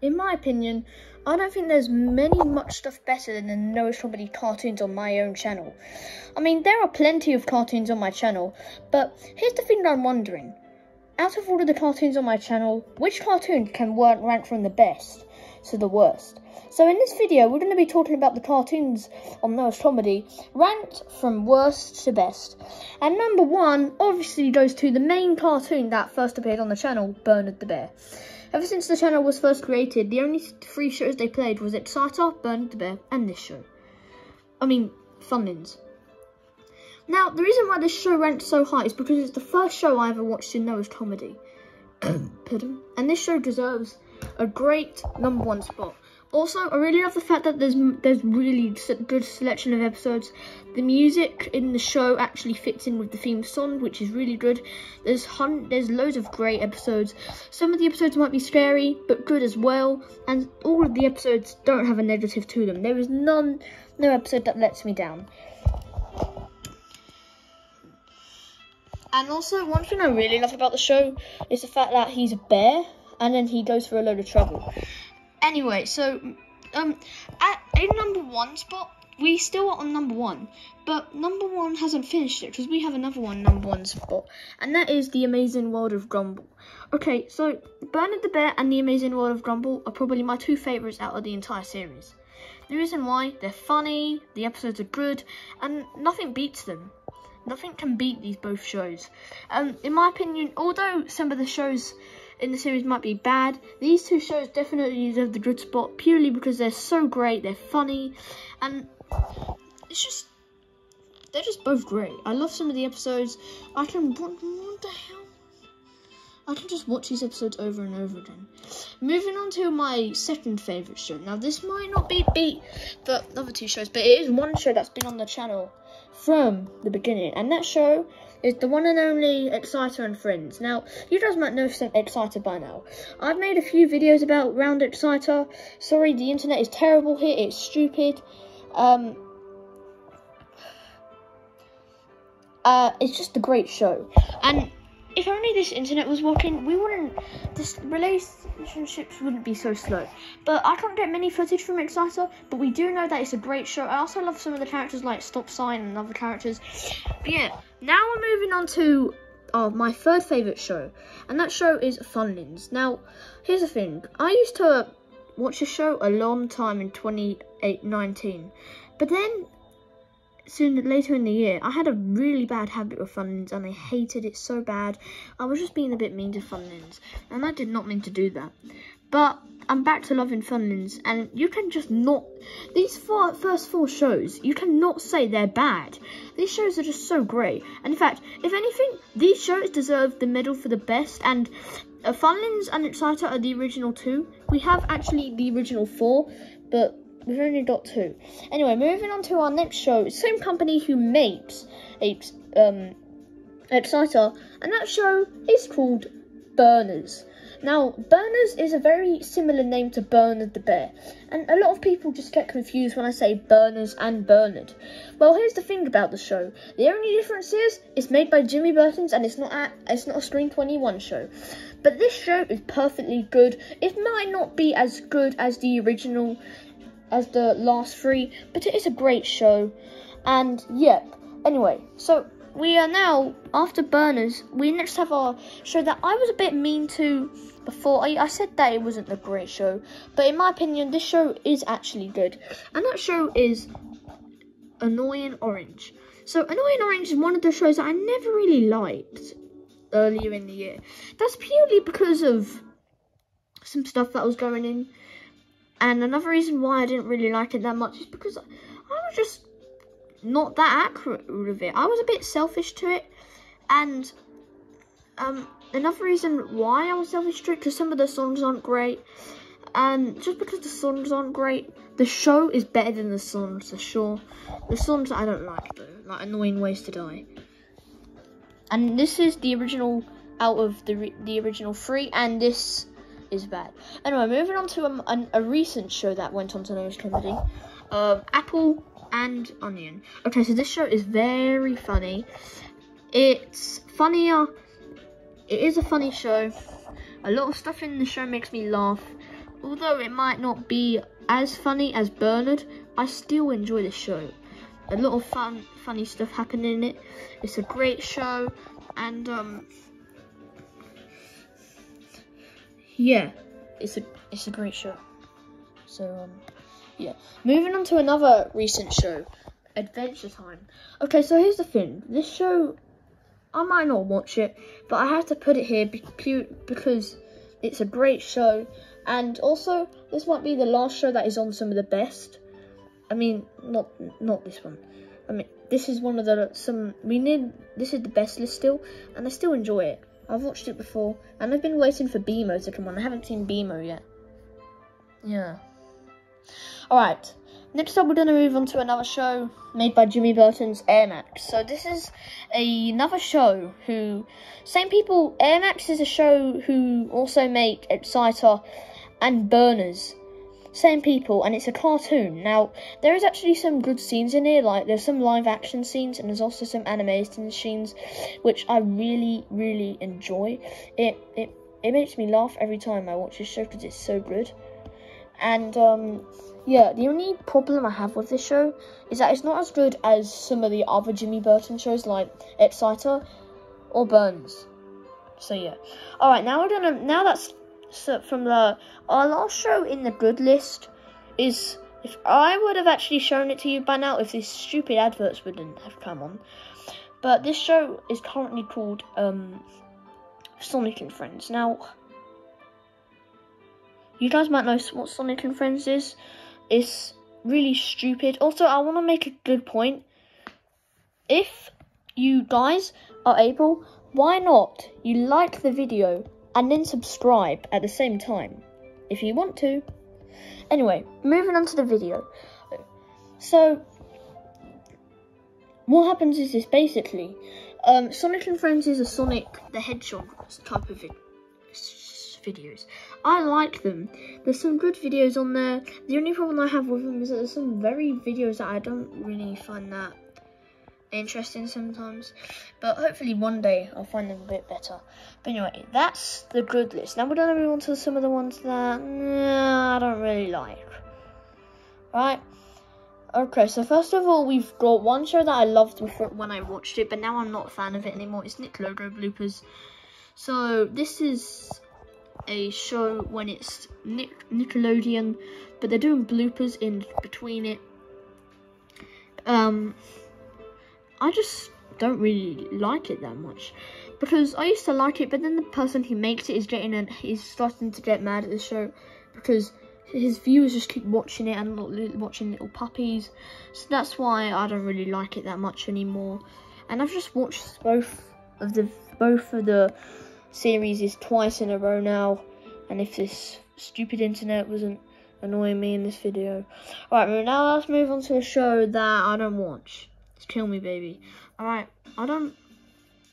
in my opinion, I don't think there's much stuff better than the Noah's Comedy cartoons on my own channel. I mean, there are plenty of cartoons on my channel, but here's the thing that I'm wondering. Out of all of the cartoons on my channel, which cartoon can rank from the best to the worst? So in this video, we're going to be talking about the cartoons on Noah's Comedy, ranked from worst to best. And number one obviously goes to the main cartoon that first appeared on the channel, Bernard the Bear. Ever since the channel was first created, the only 3 shows they played was Exciter, Bernard the Bear, and this show. I mean, Funlins. Now, the reason why this show ranked so high is because it's the first show I ever watched in Noah's Comedy. And this show deserves a great number 1 spot. Also, I really love the fact that there's really good selection of episodes. The music in the show actually fits in with the theme song, which is really good. There's loads of great episodes. Some of the episodes might be scary, but good as well. And all of the episodes don't have a negative to them. There is no episode that lets me down. And also, one thing I really love about the show is the fact that he's a bear, and then he goes for a load of trouble. Anyway, so, in number 1 spot, we still are on number 1, but number 1 hasn't finished it, because we have another number 1 spot, and that is The Amazing World of Gumball. Okay, so, Bernard the Bear and The Amazing World of Gumball are probably my 2 favourites out of the entire series. The reason why, they're funny, the episodes are good, and nothing beats them. Nothing can beat these both shows. In my opinion, although some of the shows in the series might be bad, these 2 shows definitely deserve the good spot purely because they're so great, they're funny, and they're just both great. I love some of the episodes. what the hell? I can just watch these episodes over and over again. Moving on to my second favourite show. Now, this might not beat the other 2 shows, but it is one show that's been on the channel from the beginning, and that show is the one and only Exciter and Friends. Now, you guys might know Exciter by now. I've made a few videos about Round Exciter. Sorry, the internet is terrible here, it's stupid. It's just a great show. And if only this internet was working, this relationships wouldn't be so slow. But I can't get many footage from Exciter, but we do know that it's a great show. I also love some of the characters like Stop Sign and other characters. But yeah, now we're moving on to my third favourite show, and that show is Funlins. Now, here's the thing. I used to watch this show a long time in 2019, but then later in the year, I had a really bad habit with Funlins, and I hated it so bad. I was just being a bit mean to Funlins, and I did not mean to do that. But I'm back to loving Funlins, and you can just not... These first 4 shows, you cannot say they're bad. These shows are just so great. And in fact, if anything, these shows deserve the medal for the best, and Funlins and Exciter are the original 2. We have actually the original 4, but we've only got 2. Anyway, moving on to our next show. Same company who makes Exciter, and that show is called Berners. Now, Berners is a very similar name to Bernard the Bear, and a lot of people just get confused when I say Berners and Bernard. Well, here's the thing about the show. The only difference is it's made by Jimmy Burton's, and it's not a Screen 21 show. But this show is perfectly good. It might not be as good as the original, as the last 3, but it is a great show. And yep, anyway, so we are now, after Berners, we next have our show that I was a bit mean to before. I said that it wasn't a great show, but in my opinion, this show is actually good. And that show is Annoying Orange. So Annoying Orange is one of the shows that I never really liked earlier in the year. That's purely because of some stuff that was going in. And another reason why I didn't really like it that much is because I was just not that accurate with it. I was a bit selfish to it. And another reason why I was selfish to it, because some of the songs aren't great. And just because the songs aren't great, the show is better than the songs, for sure. The songs I don't like, though, like Annoying Ways to Die. And this is the original out of the original 3, and this is bad. Anyway, moving on to a recent show that went on to Noah's Comedy, Apple and Onion. Okay, so this show is very funny. It's funnier. It is a funny show. A lot of stuff in the show makes me laugh. although it might not be as funny as Bernard, I still enjoy the show. A lot of funny stuff happening in it. It's a great show, and yeah, it's a great show. So yeah, moving on to another recent show, Adventure Time. Okay, so here's the thing. This show, I might not watch it, but I have to put it here because it's a great show, and also this might be the last show that is on some of the best. I mean, not this one. I mean, this is one of the this is the best list still, and I still enjoy it. I've watched it before, and I've been waiting for BMO to come on. I haven't seen BMO yet. Yeah. Alright, next up we're going to move on to another show made by Jimmy Burton's Air Max. So this is another show same people. Air Max is a show who also make Exciter and Burners. Same people, and it's a cartoon. Now, there is actually some good scenes in here, like there's some live action scenes, and there's also some animation scenes, which I really, really enjoy. It makes me laugh every time I watch this show because it's so good. And yeah, the only problem I have with this show is that it's not as good as some of the other Jimmy Burton shows like Exciter or Burns. So yeah. Alright, now that's from our last show in the good list is, if I would have actually shown it to you by now if these stupid adverts wouldn't have come on. But this show is currently called Sonic and Friends. Now, you guys might know what Sonic and Friends is. It's really stupid. Also, I want to make a good point. If you guys are able, why not you like the video and then subscribe at the same time, if you want to. Anyway, moving on to the video. So, what happens is this, basically. Sonic and Friends is a Sonic the Hedgehog type of videos. I like them. There's some good videos on there. The only problem I have with them is that there's some videos that I don't really find that interesting sometimes, but hopefully one day I'll find them a bit better. But anyway, that's the good list. Now we're going to move on to some of the ones that I don't really like. Right? Okay, so first of all, we've got one show that I loved when I watched it, but now I'm not a fan of it anymore. It's Nick Logo Bloopers. So this is a show when it's Nickelodeon, but they're doing bloopers in between it. I just don't really like it that much, because I used to like it, but then the person who makes it is starting to get mad at the show because his viewers just keep watching it and not watching Little Puppies. So that's why I don't really like it that much anymore. And I've just watched both of the series twice in a row now. And if this stupid internet wasn't annoying me in this video. Alright, now let's move on to a show that I don't watch. It's Kill Me Baby. Alright, I'm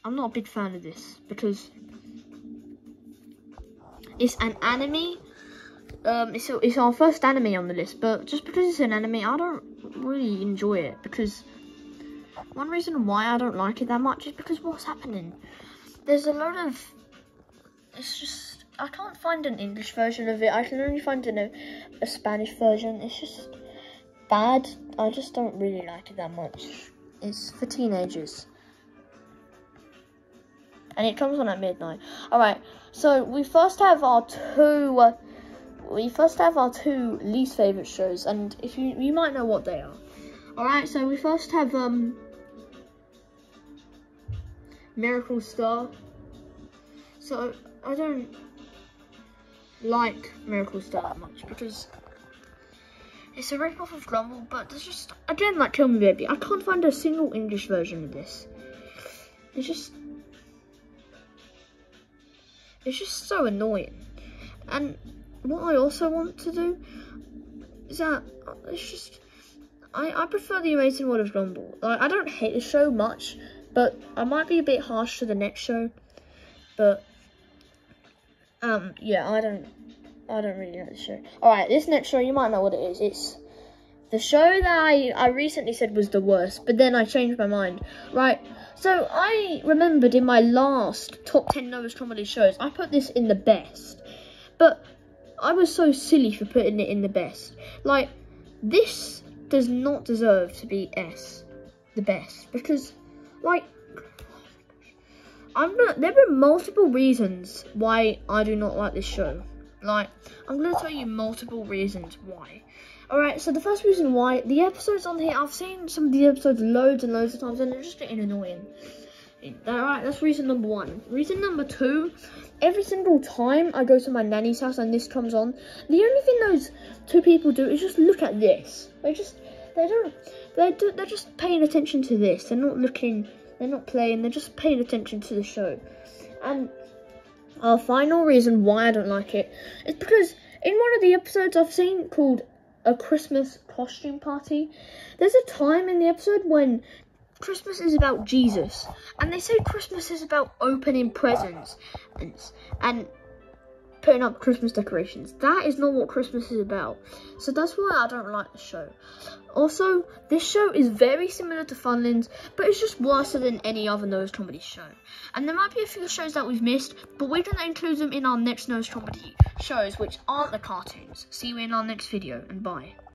not a big fan of this because it's an anime. It's our first anime on the list, but just because it's an anime, I don't really enjoy it, because one reason why I don't like it that much is because what's happening? There's a lot of, it's just, I can't find an English version of it. I can only find a Spanish version. It's just bad. I just don't really like it that much. It's for teenagers. And it comes on at midnight. Alright, so we first have our two least favourite shows, and if you might know what they are. Alright, so we first have Miracle Star. So I don't like Miracle Star that much because it's a rip-off of Grumble, but there's just, again, like Kill Me Baby, I can't find a single English version of this. It's just so annoying. And what I also want to do is that it's just, I prefer The Amazing World of Gumball. Like, I don't hate the show much, but I might be a bit harsh to the next show. But yeah, I don't really like the show. Alright, this next show, you might know what it is. It's the show that I recently said was the worst, but then I changed my mind. Right, so I remembered in my last top 10 lowest comedy shows, I put this in the best. But I was so silly for putting it in the best. Like, this does not deserve to be the best, because, like, there are multiple reasons why I do not like this show. Like, I'm going to tell you multiple reasons why. Alright, so the first reason why, the episodes on here, I've seen some of the episodes loads and loads of times, and they're just getting annoying. Alright, that's reason number one. Reason number two, every single time I go to my nanny's house and this comes on, the only thing those two people do is just look at this. They're just paying attention to this. They're not looking, they're not playing, they're just paying attention to the show. And our final reason why I don't like it is because in one of the episodes I've seen called A Christmas Costume Party, there's a time in the episode when Christmas is about Jesus, and they say Christmas is about opening presents and putting up Christmas decorations. That is not what Christmas is about. So that's why I don't like the show. Also, this show is very similar to Funland, but it's just worse than any other Nose Comedy show. And there might be a few shows that we've missed, but we're going to include them in our next Nose Comedy shows, which aren't the cartoons. See you in our next video, and bye.